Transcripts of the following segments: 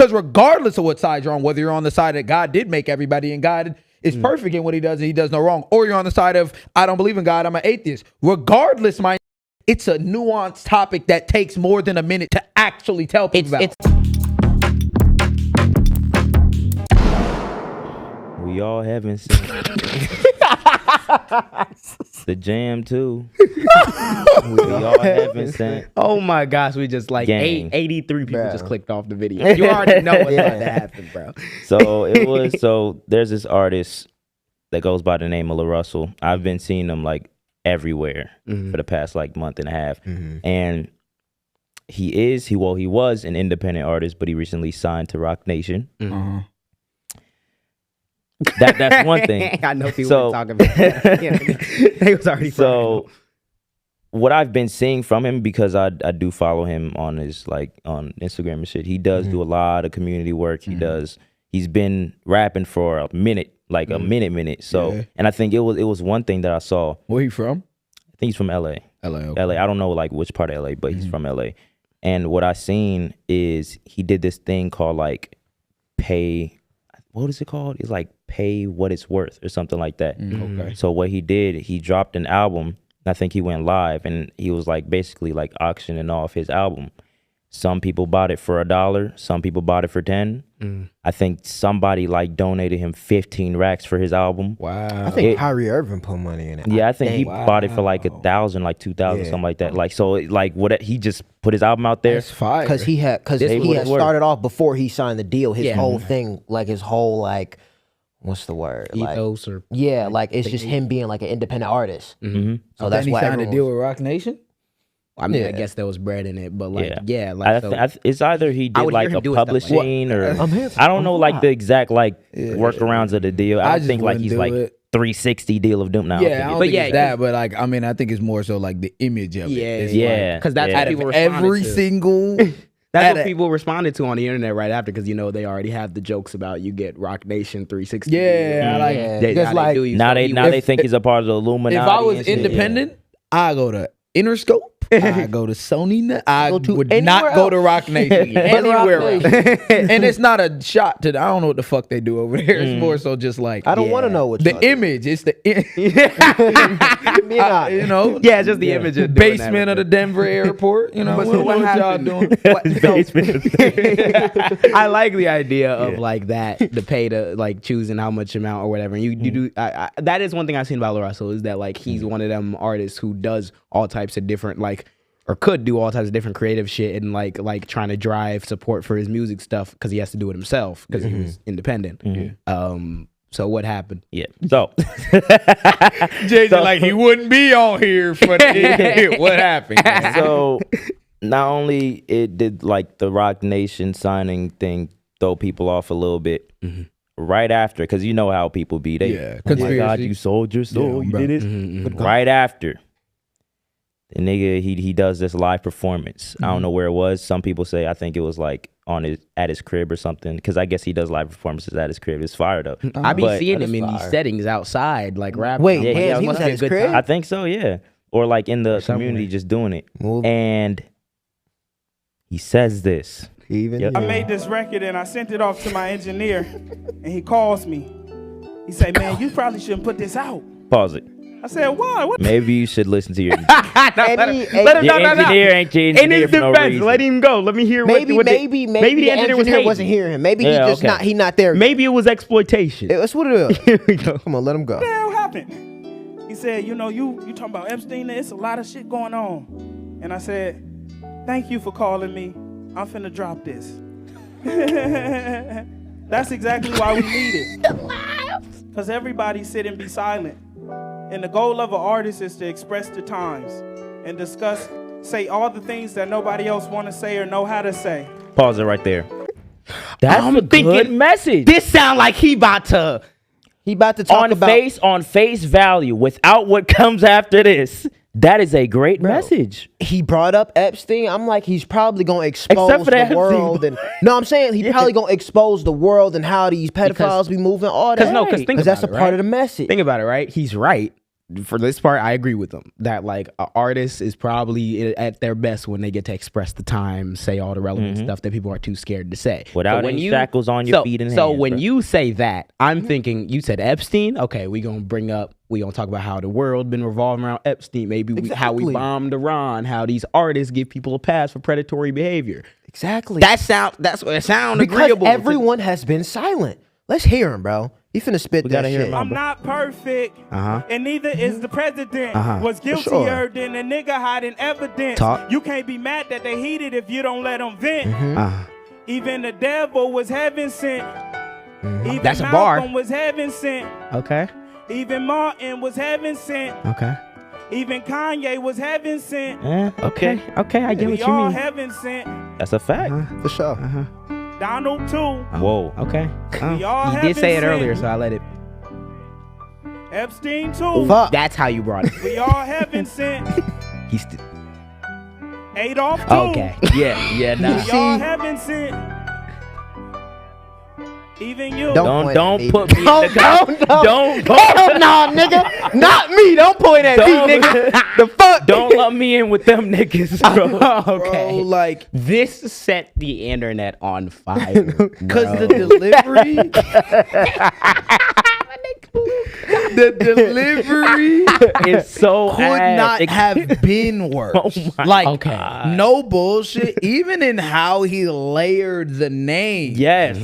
Because regardless of what side you're on, whether you're on the side that God did make everybody and God is perfect in what he does and he does no wrong, or you're on the side of I don't believe in God, I'm an atheist. Regardless, it's a nuanced topic that takes more than a minute to actually tell people about. We all haven't seen the Jaam too. We all haven't seen. Oh my gosh, we just like Gang. 83 people just clicked off the video. You already know what's about to happen, bro. So there's this artist that goes by the name of La Russell. I've been seeing him like everywhere for the past like month and a half. And he was an independent artist, but he recently signed to Rock Nation. That's one thing. I know people were talking about that. They was already so what I've been seeing from him, because I do follow him on his on Instagram and shit, he does do a lot of community work. He's been rapping for a minute, like a minute. So and I think it was one thing that I saw. Where he from? I think he's from LA. Okay. LA. I don't know like which part of LA, but he's from LA. And what I seen is he did this thing called like pay. What is it called? It's like pay what it's worth or something like that. Okay. So what he did, he dropped an album. I think he went live and he was like basically like auctioning off his album. Some people bought it for $1. Some people bought it for 10. I think somebody like donated him 15 racks for his album. Wow. I think Kyrie Irving put money in it. Yeah, I think he bought it for like 1,000, like 2,000, something like that. Like so, like what he just put his album out there. That's fire. Because he had started off before he signed the deal. His whole thing, like his whole like, what's the word? ethos or like it's just him being like an independent artist. So that's he why signed a deal with Rock Nation. I mean, I guess there was bread in it, but like, it's either he did like a publishing or I don't know like the exact like workarounds of the deal. I think like he's like 360 deal of doom now. Yeah, I don't think it's that, but like I mean, I think it's more so like the image of it. Yeah, because that's what people responded every to. single. That's what people responded to on the internet right after, because they already have the jokes about you get Rock Nation 360. Yeah, now they think he's a part of the Illuminati. If I was independent, I go to Interscope. I go to Sony. I would not go to Rock Nation anywhere else. And it's not a shot to. I don't know what the fuck they do over there. It's more so just like I don't want to know what the image. It's the yeah, it's just the image of basement of the Denver airport. What y'all doing? I like the idea of like that, the pay to like choosing how much amount or whatever. And you do. That is one thing I've seen about Russell, is that like he's one of them artists who does all types of different like, or could do all types of different creative shit and like trying to drive support for his music stuff because he has to do it himself because he was independent. So what happened? Yeah. So Jay-Z like he wouldn't be on here for what happened? So not only it did like the Rock Nation signing thing throw people off a little bit. Right after, because you know how people be. Oh my God, you sold your soul. You did it. But right after, the nigga, he does this live performance. I don't know where it was. Some people say I think it was like at his crib or something, because I guess he does live performances at his crib. It's fired up. I be seeing him in these settings outside, like rapping. Wait, he was at his crib? I think so, yeah. Or like in the community just doing it. And he says this. I made this record and I sent it off to my engineer, and he calls me. He said, "Man, you probably shouldn't put this out." Pause it. I said, "Why? What?" Maybe you should listen to your engineer ain't your in engineer his for no defense. reason. Let him go. Let me hear maybe what the engineer wasn't hearing him. Maybe he not there. Maybe it was exploitation. That's what it is. Here we go. Come on, let him go. What the hell happened? He said, you talking about Epstein, it's a lot of shit going on. And I said, "Thank you for calling me. I'm finna drop this." That's exactly why we need it. Because everybody sit and be silent. And the goal of an artist is to express the times and say all the things that nobody else want to say or know how to say. Pause it right there. That's a good message. This sound like he about to talk about on face value, without what comes after this. That is a great message. He brought up Epstein. I'm like, he's probably gonna expose the world. No, I'm saying he's probably gonna expose the world and how these pedophiles be moving all that. Because that's a part of the message. Think about it, right? He's right. for this part, I agree with them that like an artist is probably at their best when they get to express the time, say all the relevant stuff that people are too scared to say. Without any shackles on your feet and hands. So when you say that, I'm thinking, you said Epstein. Okay, we gonna talk about how the world been revolving around Epstein. Maybe how we bombed Iran, how these artists give people a pass for predatory behavior. Exactly. That's what it sound agreeable. Because everyone has been silent. Let's hear him, bro. He finna spit that shit. I'm not perfect, and neither is the president. Was guiltier than a nigga hiding evidence. You can't be mad that they heated if you don't let them vent. Even the devil was heaven sent. Even That's a Malcolm bar. was heaven sent. Okay. Even Martin was heaven sent. Okay. Even Kanye was heaven sent. Okay. I get We what you all mean. heaven sent. That's a fact. For sure. Donald too. Whoa. Okay. We all You did say it heaven earlier, sent. so I let it. Epstein too. Fuck. That's how you brought it. We all heaven sent. He's still. Adolf too. Okay. Yeah. Nah. We all heaven sent. Even you. Don't put me in the Don't Hell no, nigga. Not me. Don't point at me, nigga. The fuck? Don't let me in with them niggas, bro. Okay. Bro, like, This set the internet on fire. because the delivery, It's so could not have been worse. Like, no bullshit. Even in how he layered the name. Yes.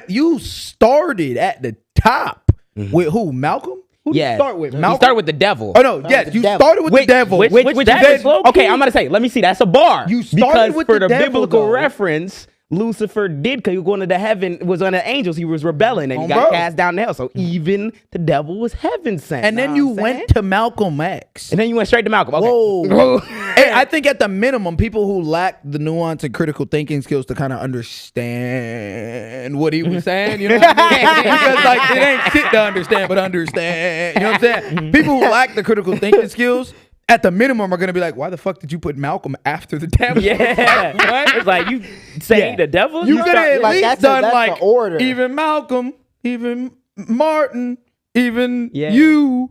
You started at the top with who? Malcolm? Who did you start with? You Malcolm? start with the devil. Oh no, yes, you devil. started with the devil. Which that then- is low Okay, key. I'm gonna say, let me see. That's a bar. You started because with for the the devil, biblical though. reference, Lucifer did because he was going to heaven, was on the angels. He was rebelling and he Oh, got bro. cast down to hell. So even the devil was heaven sent. and then know you what I'm saying? went to Malcolm X. And then you went straight to Malcolm. Okay. Whoa. Hey, I think at the minimum, people who lack the nuance and critical thinking skills to kind of understand what he was saying, you know what I mean? Because like it ain't shit to understand, but understand. You know what I'm saying? People who lack the critical thinking skills, at the minimum, are gonna be like, why the fuck did you put Malcolm after the devil? Yeah. Right? It's like you saying the devil? You could have at like, least that's done the like order. even Malcolm, even Martin, even Yeah. you,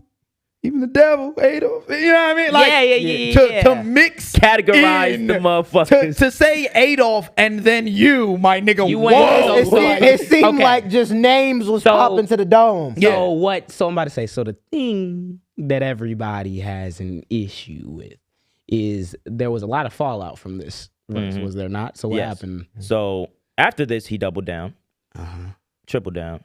even the devil, Adolf. You know what I mean? Like, Yeah. to mix, Categorize in- the motherfuckers. to say Adolf and then you, my nigga. You went- whoa. It seemed Okay. like just names was So- popping to the dome. So I'm about to say, so the thing that everybody has an issue with is there was a lot of fallout from this verse, was there not? So what Yes. happened? So after this, he doubled down, tripled down,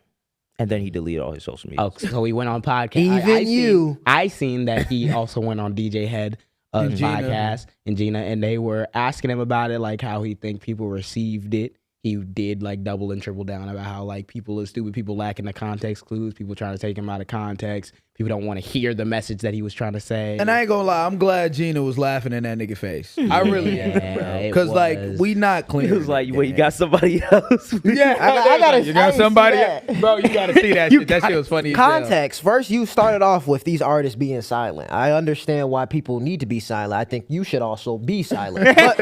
and then he deleted all his social media. Oh, so he went on podcast. Even you. I seen that he also went on DJ Head podcast and Gina, and they were asking him about it, like how he think people received it. He did like double and triple down about how like people are stupid, people lacking the context clues, people trying to take him out of context, people don't want to hear the message that he was trying to say. And I ain't gonna lie, I'm glad Gina was laughing in that nigga face. I really am, it because like was. we not clean. He was like, "Well, you got somebody else." Yeah, I gotta- You I got didn't somebody, see that. bro. You gotta see that shit. That shit was funny. as hell. Context. First, you started off with these artists being silent. I understand why people need to be silent. I think you should also be silent. But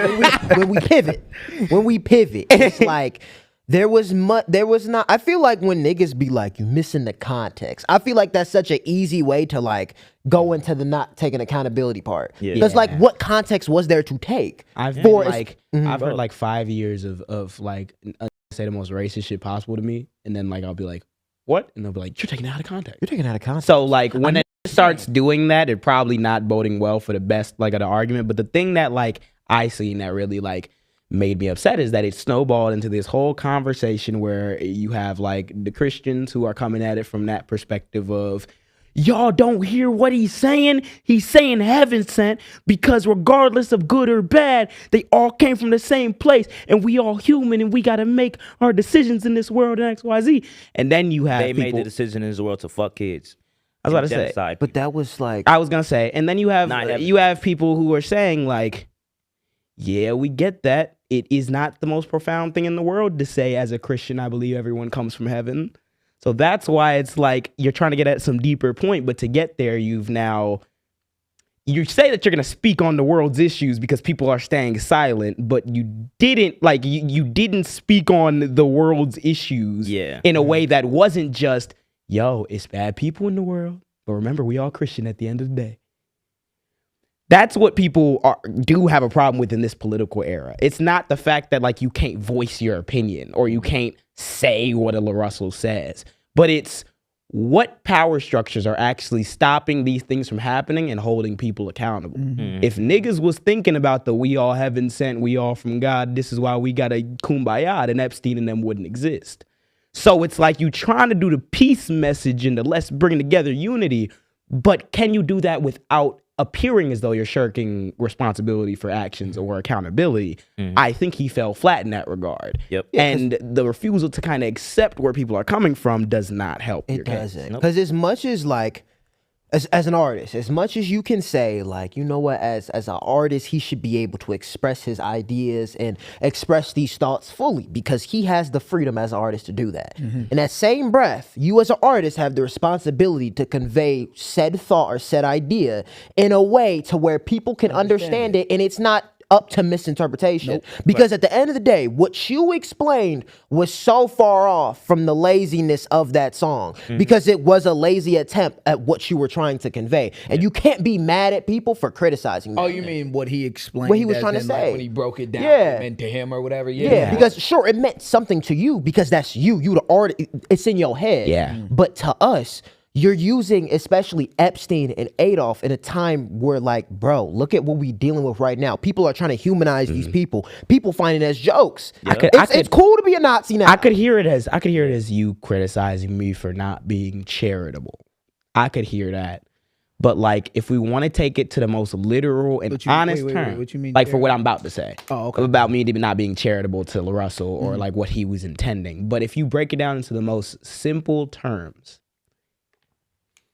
when we pivot, it's like there was not. I feel like when niggas be like, you missing the context. I feel like that's such an easy way to like go into the not taking accountability part. Yeah. Because like, what context was there to take? I've heard like 5 years of like say the most racist shit possible to me, and then like I'll be like, what? And they'll be like, you're taking it out of context. You're taking it out of context. So like when it starts doing that, it probably not boding well for the best like of the argument. But the thing that like I seen that really like made me upset is that it snowballed into this whole conversation where you have like the Christians who are coming at it from that perspective of, y'all don't hear what he's saying. He's saying heaven sent because regardless of good or bad, they all came from the same place and we all human and we got to make our decisions in this world and XYZ. And then you have They people, made the decision in this world to fuck kids. I was about to say, Genocide but people. that was like, I was gonna say, and then you have Not heaven. you have people who are saying like, yeah, we get that. It is not the most profound thing in the world to say as a Christian, I believe everyone comes from heaven. So that's why it's like you're trying to get at some deeper point, but to get there, you say that you're gonna speak on the world's issues because people are staying silent, but you didn't like you didn't speak on the world's issues Yeah. in a way that wasn't just, yo, it's bad people in the world. But remember, we all Christian at the end of the day. That's what people do have a problem with in this political era. It's not the fact that like you can't voice your opinion or you can't say what a LaRussell says, but it's what power structures are actually stopping these things from happening and holding people accountable. If niggas was thinking about the we all heaven sent, we all from God, this is why we got a kumbaya, then Epstein and them wouldn't exist. So it's like you trying to do the peace message and the let's bring together unity, but can you do that without appearing as though you're shirking responsibility for actions or accountability? I think he fell flat in that regard. And the refusal to kind of accept where people are coming from does not help. It doesn't. Because as much as like, as an artist, as much as you can say like, you know what, as an artist, he should be able to express his ideas and express these thoughts fully because he has the freedom as an artist to do that. In that same breath, you as an artist have the responsibility to convey said thought or said idea in a way to where people can understand it and it's not up to misinterpretation. Because at the end of the day, what you explained was so far off from the laziness of that song because it was a lazy attempt at what you were trying to convey. And you can't be mad at people for criticizing that. Oh, you mean what he explained? What he was trying to say. Like when he broke it down, it meant to him or whatever. Because sure, it meant something to you because that's you the artist. It's in your head. But to us, you're using especially Epstein and Adolf in a time where like, bro, look at what we're dealing with right now. People are trying to humanize these people. People find it as jokes. It's cool to be a Nazi now. I could hear it as you criticizing me for not being charitable. I could hear that. But like, if we want to take it to the most literal and honest term, what you mean like for what I'm about to say, about me not being charitable to LaRussell or like what he was intending. But if you break it down into the most simple terms,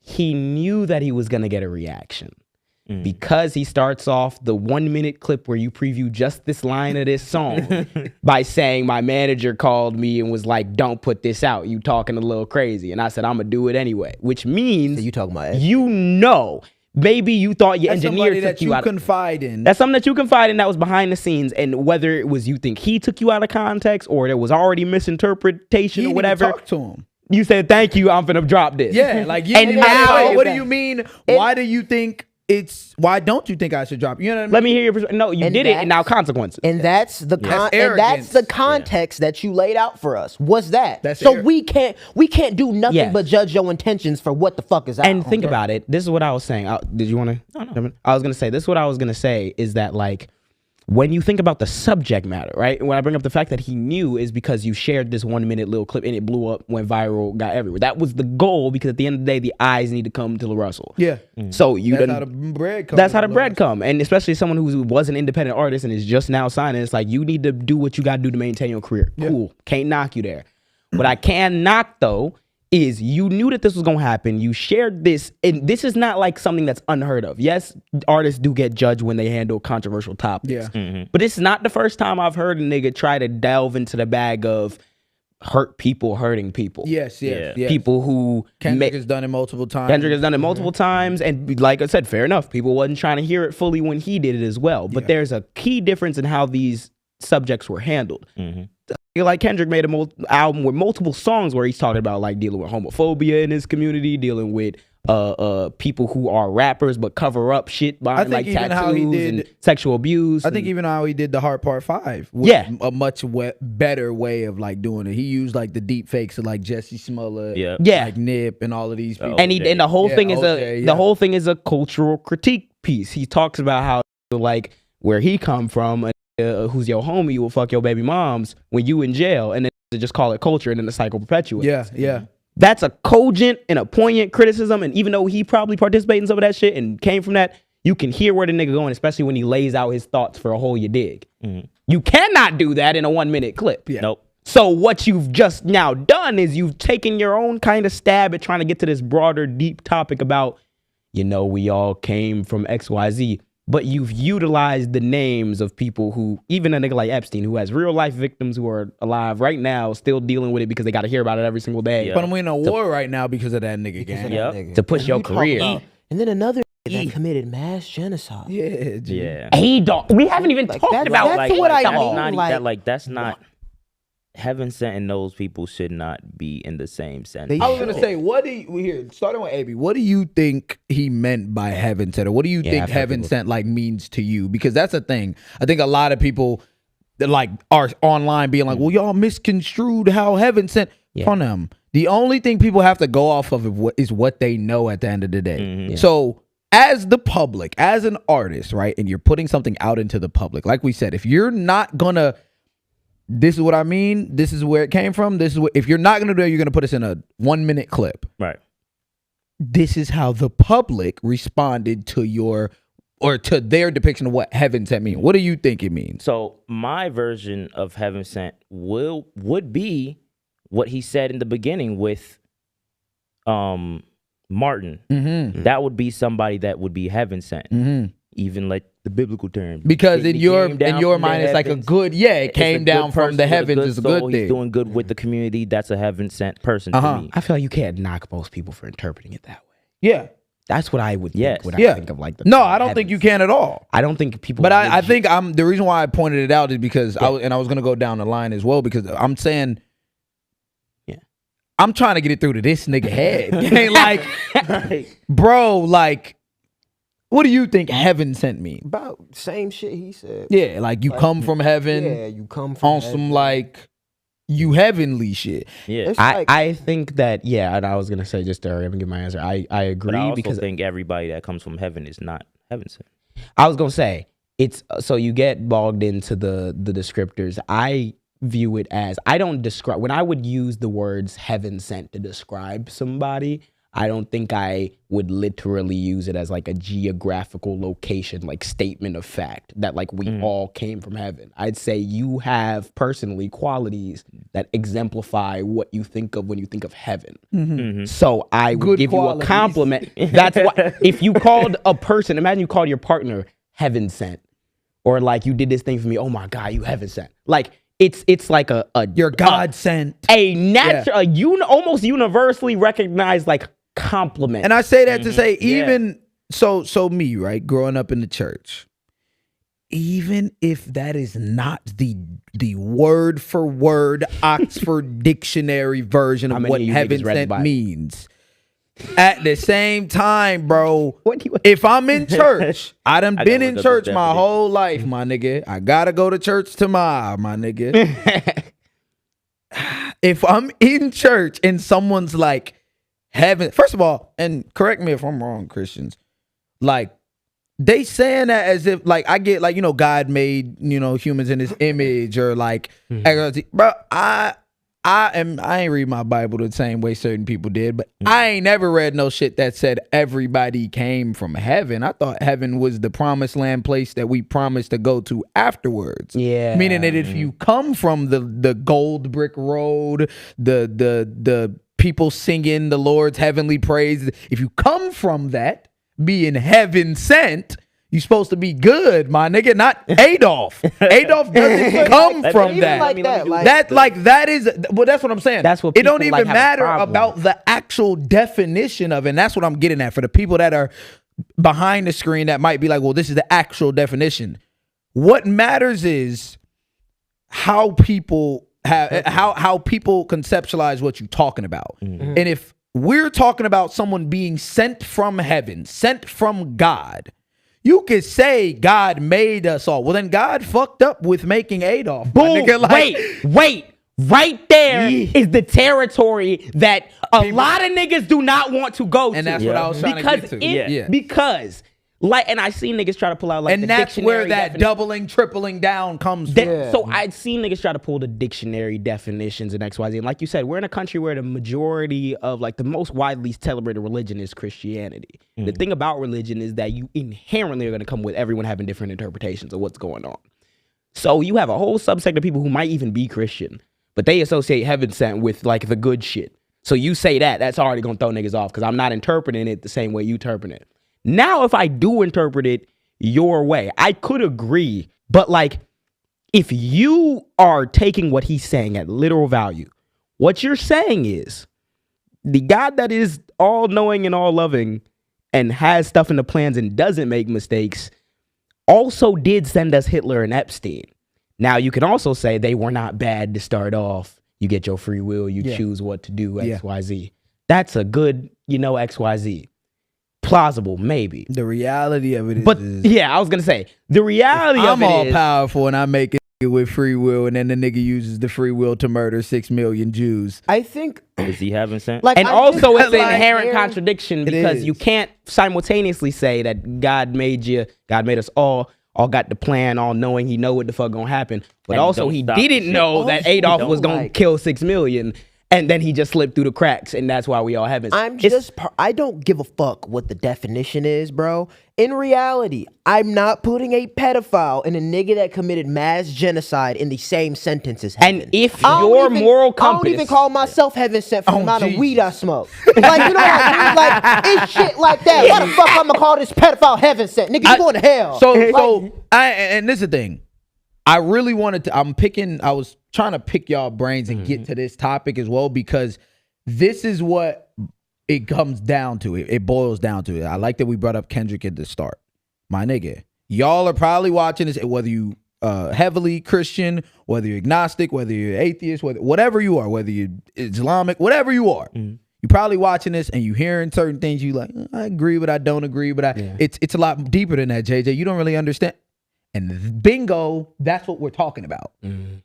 he knew that he was going to get a reaction because he starts off the 1 minute clip where you preview just this line of this song by saying, my manager called me and was like, don't put this out. You talking a little crazy. And I said, I'm going to do it anyway, which means you talking about maybe you thought your engineer took you out. Confide in. That's something that you confide in that was behind the scenes. And whether it was you think he took you out of context or there was already misinterpretation or whatever. Talk to him. You said, thank you, I'm finna drop this. Yeah, like, and now, what do you mean? Why don't you think I should drop it? You know what I mean? Let me hear your perspective. No, you did it, and now consequences. And that's the context that you laid out for us. Was that? We can't do nothing but judge your intentions for what the fuck is out. And think about it. This is what I was saying. Did you want to? No. I was gonna say this. Is what I was gonna say is that like, when you think about the subject matter, right? When I bring up the fact that he knew is because you shared this 1 minute little clip and it blew up, went viral, got everywhere. That was the goal because at the end of the day, the eyes need to come to LaRussell. Yeah. So that's how the bread comes. That's how the bread come. And especially someone who was an independent artist and is just now signing, it's like you need to do what you got to do to maintain your career. Cool. Can't knock you there. What I can knock though is you knew that this was going to happen. You shared this, and this is not like something that's unheard of. Yes, artists do get judged when they handle controversial topics. But it's not the first time I've heard a nigga try to delve into the bag of hurt people hurting people. Yes. People who... Kendrick has done it multiple times. And like I said, fair enough. People wasn't trying to hear it fully when he did it as well. But there's a key difference in how these subjects were handled. Like Kendrick made an album with multiple songs where he's talking about like dealing with homophobia in his community, dealing with people who are rappers but cover up shit behind like tattoos and sexual abuse. I think even how he did the Heart Part 5 was a much better way of like doing it. He used like the deep fakes of like Jesse Smollett, like Nip and all of these people. And the whole thing is the whole thing is a cultural critique piece. He talks about how like where he come from, who's your homie, you will fuck your baby moms when you in jail, and then to just call it culture, and then the cycle perpetuates. That's a cogent and a poignant criticism, and even though he probably participated in some of that shit and came from that, you can hear where the nigga going, especially when he lays out his thoughts for a whole you dig. You cannot do that in a 1 minute clip. Nope. So what you've just now done is you've taken your own kind of stab at trying to get to this broader, deep topic about, we all came from XYZ. But you've utilized the names of people who, even a nigga like Epstein, who has real life victims who are alive right now, still dealing with it because they got to hear about it every single day. But I'm in a war right now because of that nigga gang. To push your career. And then another that committed mass genocide. We haven't even talked about that's what I mean. That's not. heaven sent and those people should not be in the same sentence. I was gonna say, what do you here? Starting with AB, what do you think he meant by heaven sent, or what do you think heaven sent like means to you? Because that's a thing. I think a lot of people that like are online being like, well, y'all misconstrued how heaven sent from them. The only thing people have to go off of is what they know at the end of the day. So as the public, as an artist, right, and you're putting something out into the public, like we said, if you're not gonna, this is what I mean, this is where it came from, this is what, if you're not gonna do it, you're gonna put us in a 1-minute clip. Right. This is how the public responded to your, or to their depiction of what heaven sent mean. What do you think it means? So my version of heaven sent would be what he said in the beginning with Martin. That would be somebody that would be heaven sent. Even like the biblical term. Because in your mind, it's like a good, it came down from the heavens. It's a good thing. He's doing good with the community. That's a heaven sent person to me. I feel like you can't knock most people for interpreting it that way. Yeah. That's what I would think when I think of like the No, I don't think you can at all. I don't think people. But I think the reason why I pointed it out is because I was gonna go down the line as well, because I'm saying, I'm trying to get it through to this nigga head. Ain't like, bro, like, what do you think heaven sent me? About same shit he said. Yeah, like you come from heaven. Yeah, you come from on heaven. some like you heavenly shit. Yeah, I think that and I was gonna say just to hurry up and give my answer. I agree, but I also because think everybody that comes from heaven is not heaven sent. I was gonna say it's so you get bogged into the descriptors. I view it as, I don't describe, when I would use the words heaven sent to describe somebody, I don't think I would literally use it as like a geographical location, like statement of fact that like we all came from heaven. I'd say you have personally qualities that exemplify what you think of when you think of heaven. So I would Good give qualities. you a compliment. That's why, if you called a person, imagine you called your partner heaven sent, or like you did this thing for me, oh my God, you heaven sent. Like, it's like You're God sent. A natural, almost universally recognized like compliment. And I say that to say, even so me, right, growing up in the church, even if that is not the word for word Oxford Dictionary version of what heaven sent means, at the same time, bro, if I'm in church, I done been in church my whole life, my nigga. I gotta go to church tomorrow, my nigga. If I'm in church and someone's like, heaven, first of all, and correct me if I'm wrong, Christians, like, they saying that as if, like, I get, like, God made, humans in his image, or like, bro, I ain't read my Bible the same way certain people did, but I ain't never read no shit that said everybody came from heaven. I thought heaven was the promised land place that we promised to go to afterwards. Yeah. Meaning that if you come from the gold brick road, the people singing the Lord's heavenly praise, if you come from that, being heaven sent, you supposed to be good, my nigga, not Adolf. Adolf doesn't come from that. That is, well, that's what I'm saying. That's what it don't people, even like, matter about the actual definition of it. And that's what I'm getting at for the people that are behind the screen that might be like, well, this is the actual definition. What matters is how people how people conceptualize what you're talking about. And if we're talking about someone being sent from heaven, sent from God, you could say God made us all. Well, then God fucked up with making Adolf. Boom. Wait. Right there is the territory that a lot of niggas do not want to go to. And that's what I was trying to get to. Because, like, and I see niggas try to pull out, like, and the that's where that definition. doubling, tripling down comes from. So I'd seen niggas try to pull the dictionary definitions and XYZ. And like you said, we're in a country where the majority of, like, the most widely celebrated religion is Christianity. The thing about religion is that you inherently are going to come with everyone having different interpretations of what's going on. So you have a whole subsect of people who might even be Christian, but they associate heaven sent with, like, the good shit. So you say that's already going to throw niggas off because I'm not interpreting it the same way you interpret it. Now, if I do interpret it your way, I could agree. But, like, if you are taking what he's saying at literal value, what you're saying is the God that is all-knowing and all-loving and has stuff in the plans and doesn't make mistakes also did send us Hitler and Epstein. Now you can also say they were not bad to start off. You get your free will. You choose what to do, X, Y, Z. That's a good, X, Y, Z. Plausible, maybe. The reality of it is, but I was gonna say the reality of it is, I'm all powerful and I make it with free will, and then the nigga uses the free will to murder 6 million Jews. I think is he having sense? And also it's an like inherent contradiction because you can't simultaneously say that God made us all got the plan, all knowing, he know what the fuck gonna happen, but and also he didn't know that Adolf was gonna kill 6 million. And then he just slipped through the cracks, and that's why we all have it. I don't give a fuck what the definition is, bro. In reality, I'm not putting a pedophile and a nigga that committed mass genocide in the same sentence as heaven. And if your moral compass, I don't even call myself heaven sent for the amount of weed I smoke. Like, you know what I mean? Like, it's shit like that. Why the fuck I'm gonna call this pedophile heaven sent? Nigga, you going to hell. And this is the thing. I really wanted to, I was trying to pick y'all brains and get to this topic as well, because this is what it comes down to. It boils down to it. I like that we brought up Kendrick at the start. My nigga, y'all are probably watching this, whether you heavily Christian, whether you're agnostic, whether you're atheist, whatever you are, whether you're Islamic, whatever you are. You're probably watching this and you hearing certain things you like, I agree, but I don't agree. But it's a lot deeper than that, JJ. You don't really understand. And bingo, that's what we're talking about.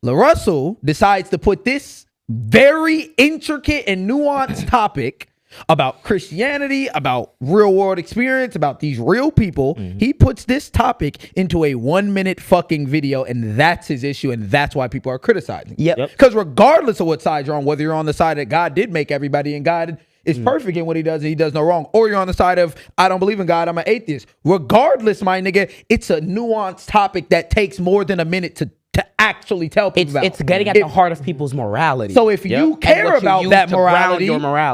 LaRussell decides to put this very intricate and nuanced topic about Christianity, about real world experience, about these real people. He puts this topic into a 1-minute fucking video, and that's his issue, and that's why people are criticizing. Because regardless of what side you're on, whether you're on the side that God did make everybody and God is perfect in what he does and he does no wrong, or you're on the side of I don't believe in God, I'm an atheist. Regardless, my nigga, it's a nuanced topic that takes more than a minute to actually tell people about. It's getting at the heart of people's morality. So if you care about that morality,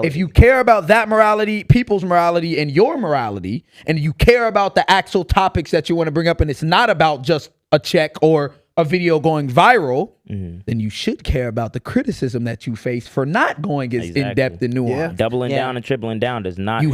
if you care about that morality, people's morality and your morality, and you care about the actual topics that you want to bring up, and it's not about just a check or a video going viral, then you should care about the criticism that you face for not going as in-depth and nuanced. Doubling down and tripling down does not do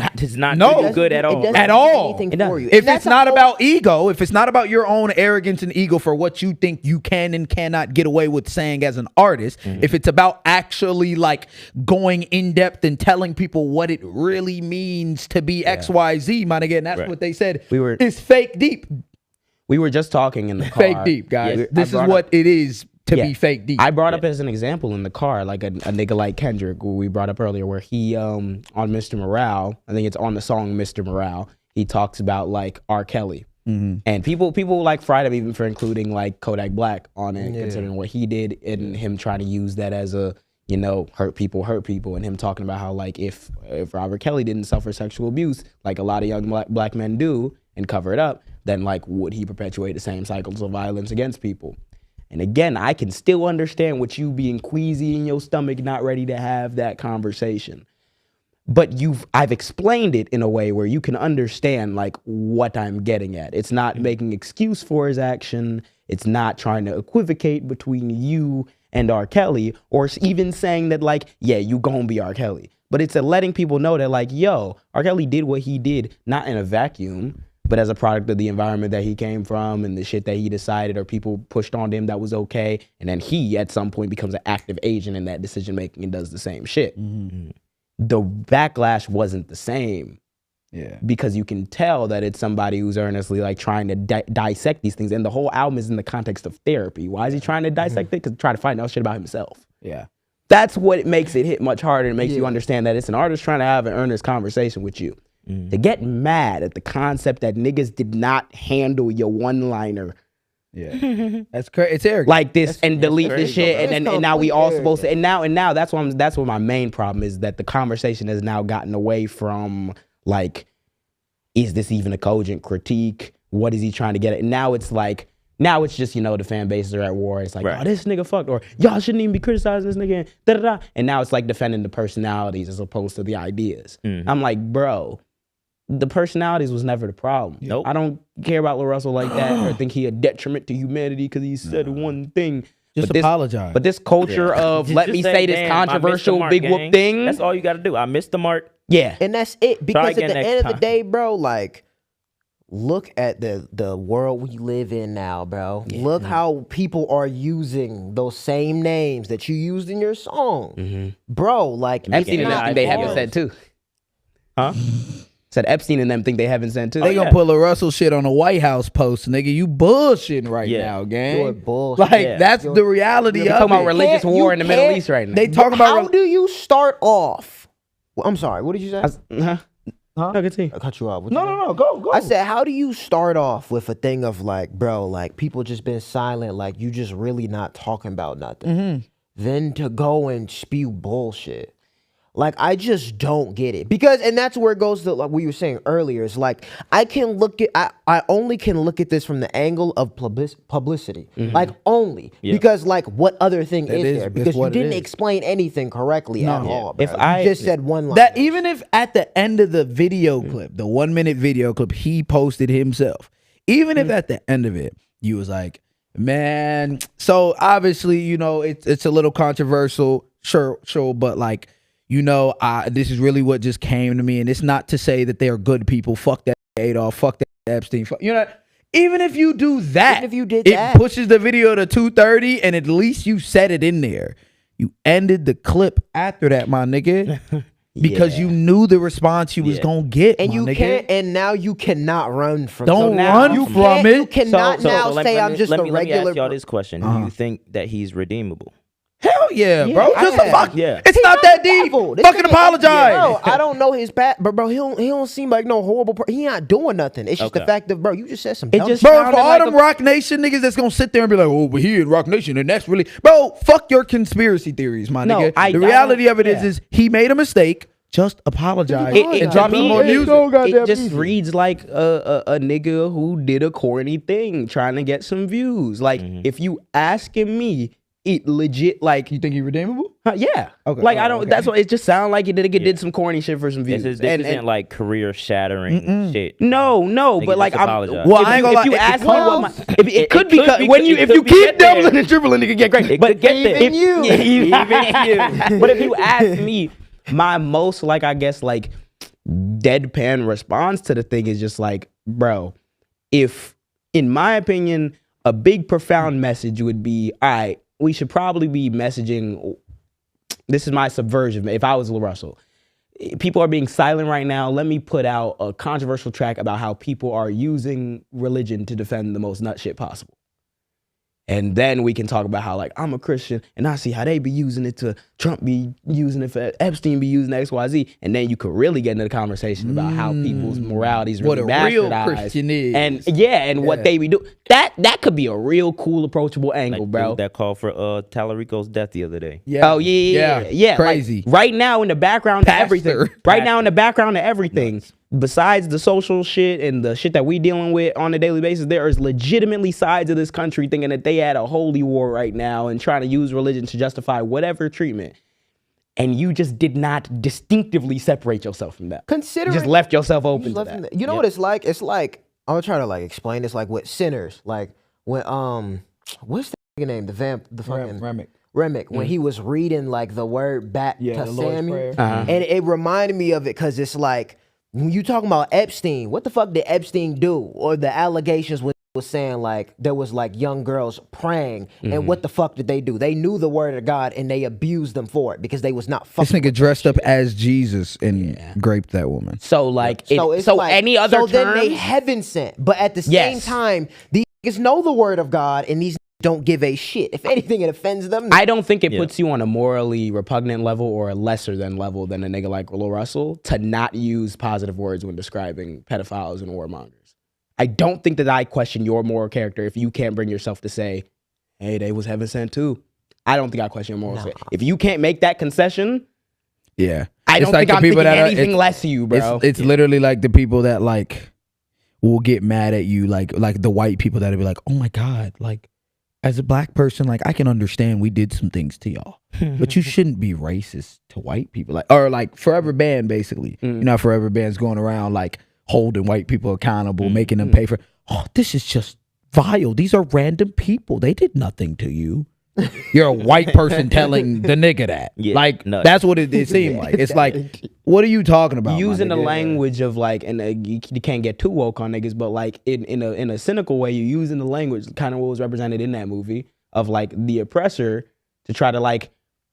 good at all. At all. If it's not about ego, if it's not about your own arrogance and ego for what you think you can and cannot get away with saying as an artist, if it's about actually like going in-depth and telling people what it really means to be XYZ, man, again, that's what they said. It's fake deep. We were just talking in the car. Fake deep, guys. This is what it is to be fake deep. I brought up as an example in the car, like a nigga like Kendrick, who we brought up earlier, where he, on Mr. Morale, I think it's on the song Mr. Morale, he talks about like R. Kelly. And people like fried him even for including like Kodak Black on it, considering what he did and him trying to use that as a, hurt people, and him talking about how like if Robert Kelly didn't suffer sexual abuse like a lot of young black men do and cover it up, then like would he perpetuate the same cycles of violence against people? And again, I can still understand with you being queasy in your stomach, not ready to have that conversation. But I've explained it in a way where you can understand like what I'm getting at. It's not making excuse for his action. It's not trying to equivocate between you and R. Kelly, or even saying that like, yeah, you gonna be R. Kelly. But it's letting people know that like, yo, R. Kelly did what he did, not in a vacuum, but as a product of the environment that he came from and the shit that he decided or people pushed on him that was okay. And then he, at some point, becomes an active agent in that decision making and does the same shit. The backlash wasn't the same. Because you can tell that it's somebody who's earnestly like trying to dissect these things. And the whole album is in the context of therapy. Why is he trying to dissect it? Because trying to find out shit about himself. That's what it makes it hit much harder. It makes you understand that it's an artist trying to have an earnest conversation with you. To get mad at the concept that niggas did not handle your one-liner. That's crazy. It's arrogant. Like this and delete this shit, and now we all supposed to. And now that's what my main problem is, that the conversation has now gotten away from like, is this even a cogent critique? What is he trying to get at? And now it's like, just, the fan bases are at war. It's like, oh, this nigga fucked, or y'all shouldn't even be criticizing this nigga, da-da-da. And now it's like defending the personalities as opposed to the ideas. I'm like, bro, the personalities was never the problem. I don't care about LaRussell like that or think he a detriment to humanity because he said one thing. Just apologize. But this culture of let me say this controversial big whoop thing. That's all you got to do. I missed the mark. Yeah. And that's it. Because at the end of the day, bro, like, look at the world we live in now, bro. Look how people are using those same names that you used in your song, bro. Like Epstein and it's them not think they haven't hard. said too. Huh? Said Epstein and them think they haven't said too. They gonna pull a Russell shit on the White House post, nigga. You bullshitting right now, gang. You're bullshit. Like that's the reality They're of talking about it. religious Can't- war you in the Middle can't- East right now. They talking about How do you start off? Well, I'm sorry. What did you say? Huh? No, continue. I cut you off. No, go. I said, how do you start off with a thing of like, bro, like people just been silent, like you just really not talking about nothing. Then to go and spew bullshit. Like I just don't get it. Because and that's where it goes to like we were saying earlier. It's like I only can look at this from the angle of publicity. Like only. Because like what other thing is there? Because you didn't explain anything correctly at all. Bro. If I- you just said one line. That even if at the end of the video clip, the 1 minute video clip he posted himself, even if at the end of it, you was like, man, so obviously, you know, it's a little controversial, sure, but like, you know, this is really what just came to me. And it's not to say that they are good people. Fuck that Adolf, fuck that Epstein. Fuck, you know, even if you do that, Even if you did it that. pushes the video to 2:30 and at least you said it in there. You ended the clip after that, my nigga. Because you knew the response you was gonna get, and my you nigga. can't, and now you cannot run from. Don't now run you from can't- it. You cannot now say I'm just a let me regular. ask y'all this question. Do you think that he's redeemable? Hell yeah, bro. Just I- fuck. yeah. It's not that deep. Devil. This Fucking nigga- apologize. Bro, I don't know his past, but bro, he don't seem like no horrible person. He not doing nothing. It's just the Okay. fact that, bro, you just said some It dumb just shit. Bro, sounded for all like them a- Rock Nation niggas that's gonna sit there and be like, oh, but he in Rock Nation, and that's really, bro, fuck your conspiracy theories, my No, nigga. I The reality don't- of it is he made a mistake. Just apologize It and drop to some me, more music. it just reads like a nigga who did a corny thing trying to get some views. Like if you asking me, it legit like You think he redeemable? yeah. Okay. Like I Oh, don't. okay. That's what it just sounded like. He did some corny shit for some views. This And- isn't like career shattering shit. no, Nigga, but like just I'm. apologize. Well, if I ain't you- gonna if you lie, ask me well, what my, if it could be could be- when you it if you could be keep get there. doubling and tripling, it could get great. It But could get there. if you. even you. But if you ask me, my most like I guess like deadpan response to the thing is just like, bro, if in my opinion a big profound message would be, all right, we should probably be messaging. This is my subversion. If I was Lil Russell, people are being silent right now. Let me put out a controversial track about how people are using religion to defend the most nut shit possible. And then we can talk about how like I'm a Christian and I see how they be using it to Trump be using it for Epstein be using XYZ. And then you could really get into the conversation about how people's morality is What really a real bastardized. Christian is. And what they be doing. That could be a real cool, approachable angle, Like bro. that call for Tallarico's death the other day. Yeah. Oh yeah. Like, Crazy. right now in the background to Pastor. everything. Right now in the background to everything. Besides the social shit and the shit that we dealing with on a daily basis, there is legitimately sides of this country thinking that they had a holy war right now and trying to use religion to justify whatever treatment. And you just did not distinctively separate yourself from that. Considering Just left yourself open to left that. him- You know what it's like? It's like I'm gonna try to like explain this like with sinners. Like when what's the nigga name? The fucking Remick when he was reading like the word back to the Lord's Samuel, Prayer. Uh-huh. and it reminded me of it because it's like when you talking about Epstein, what the fuck did Epstein do? Or the allegations was saying like there was like young girls praying, and what the fuck did they do? They knew the word of God and they abused them for it because they was not This fucking. nigga dressed up as Jesus and raped that woman. So like it's so like- any other so then they terms- heaven sent, but at the same Yes. time, these niggas know the word of God and these don't give a shit. If anything, it offends them. I don't think it puts you on a morally repugnant level or a lesser than level than a nigga like Lil Russell to not use positive words when describing pedophiles and warmongers. I don't think that I question your moral character if you can't bring yourself to say, hey, they was heaven sent too. I don't think I question your morals. If you can't make that concession, Yeah. I don't think I'm thinking anything less of you, bro. It's literally like the people that like will get mad at you, like the white people that'll be like, oh my God, like as a black person, like I can understand we did some things to y'all, but you shouldn't be racist to white people, like or like Forever Band, basically. You know, Forever Band's going around like holding white people accountable, making them pay for. Oh, this is just vile. These are random people. They did nothing to you. You're a white person telling the nigga that. Yeah, like nuts. that's what it seemed like. It's like, what are you talking about? Using my the nigga? language of like, and you can't get too woke on niggas, but like in a cynical way, you're using the language, kind of what was represented in that movie of like the oppressor to try to like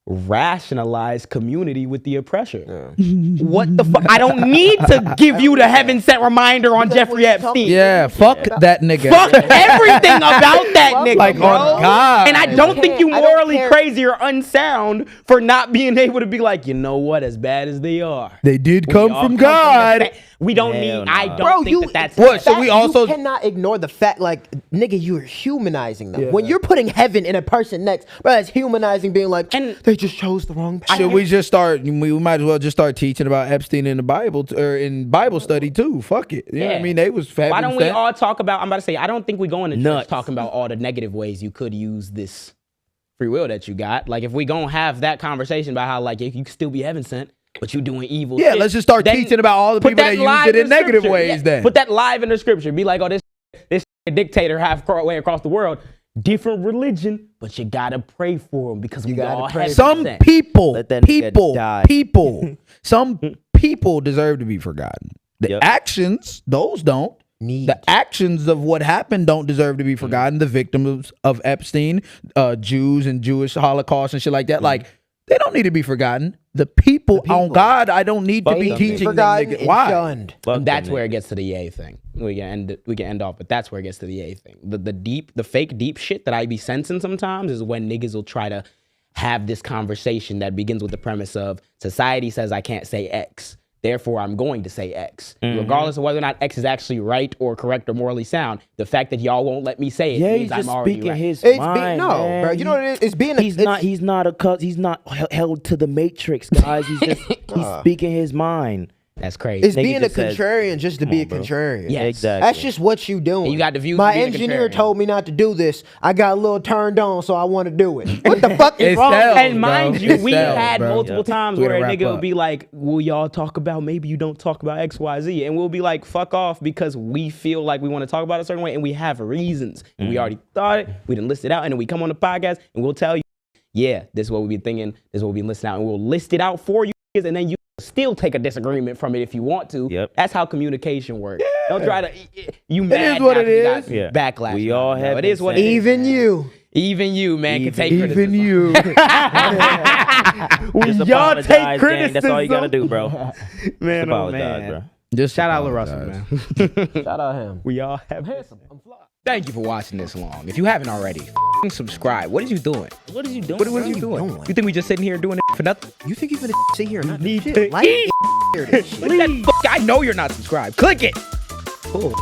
rationalize community with the oppressor. What the fuck? I don't need to give you the heaven sent reminder on Jeffrey Epstein. Yeah, fuck that nigga. Fuck everything about that nigga, Like, bro. on God. And I don't think you I don't morally care. crazy or unsound for not being able to be like, you know what, as bad as they are. They did we come all from the God. fa- We don't Hell need, no. I don't Bro, think that's What? So we also- you cannot ignore the fact, like, nigga, you're humanizing them. When you're putting heaven in a person next, bro, it's humanizing, being like, And- they just chose the wrong path. Should we just start? We might as well just start teaching about Epstein in the Bible or in Bible study too. Fuck it. You know what I mean? They was fabulous. Why don't we all talk about, I'm about to say, I don't think we go into church Nuts. talking about all the negative ways you could use this free will that you got. Like, if we gonna have that conversation about how, like, you can still be heaven sent, but you doing evil Yeah, shit, let's just start then teaching about all the put people that used live it in the negative scripture. ways. Then Put that live in the scripture. Be like, oh, this dictator halfway across the world, different religion, but you gotta pray for him because we gotta all pray have for some that. people, Let that nigga die. some people deserve to be forgotten. The Yep. actions, those don't. Need. The actions of what happened don't deserve to be forgotten. The victims of Epstein, Jews and Jewish Holocaust and shit like that, like they don't need to be forgotten. The people, on God, I don't need to Fuck be them teaching them. Forgotten Nigga. and Why? shunned. Fuck And that's them where it niggas. gets to the yay thing. We can end off, but that's where it gets to the yay thing. The fake deep shit that I be sensing sometimes is when niggas will try to have this conversation that begins with the premise of society says I can't say X, therefore I'm going to say X. Regardless of whether or not X is actually right or correct or morally sound, the fact that y'all won't let me say it Yeah, means he's I'm just already speaking right. his It's mind. no, man. bro. You know what it is? It's being. He's not held to the matrix, guys. He's just he's speaking his mind. That's crazy. It's Nigga being a just says- contrarian just to be a bro. contrarian. Yes. Exactly. That's just what you doing. And you got the views My of being a engineer contrarian. told me not to do this. I got a little turned on, so I want to do it. What the fuck is It wrong? sells, And mind bro. you, It we sells, had bro. multiple times We where a gotta nigga wrap will up. be like, will y'all talk about, maybe you don't talk about X, Y, Z. And we'll be like, fuck off, because we feel like we want to talk about it a certain way and we have reasons. And we already thought it, we didn't list it out. And then we come on the podcast and we'll tell you, yeah, this is what we've been thinking, this is what we've been listing out. And we'll list it out for you. And then you still take a disagreement from it if you want to. Yep. That's how communication works. Don't try to, you mad is what now it 'cause you got is. Yeah. backlash. We from all it, bro. have It is been what it is. Even you. Even you, man, can take Even criticism. you. Just Y'all apologize, take gang. That's all you gotta do, bro. Man, Just oh, apologize, man. bro. Just Shout out apologize. LaRussell, man. Shout out him. We all have handsome. Thank you for watching this long. If you haven't already, subscribe. What is you doing? What is you doing? What are you doing? You think we just sitting here doing it for nothing? You think you're gonna sit here and not Need do to shit? Like eat. hear this shit. Click that I know you're not subscribed. Click it. Cool.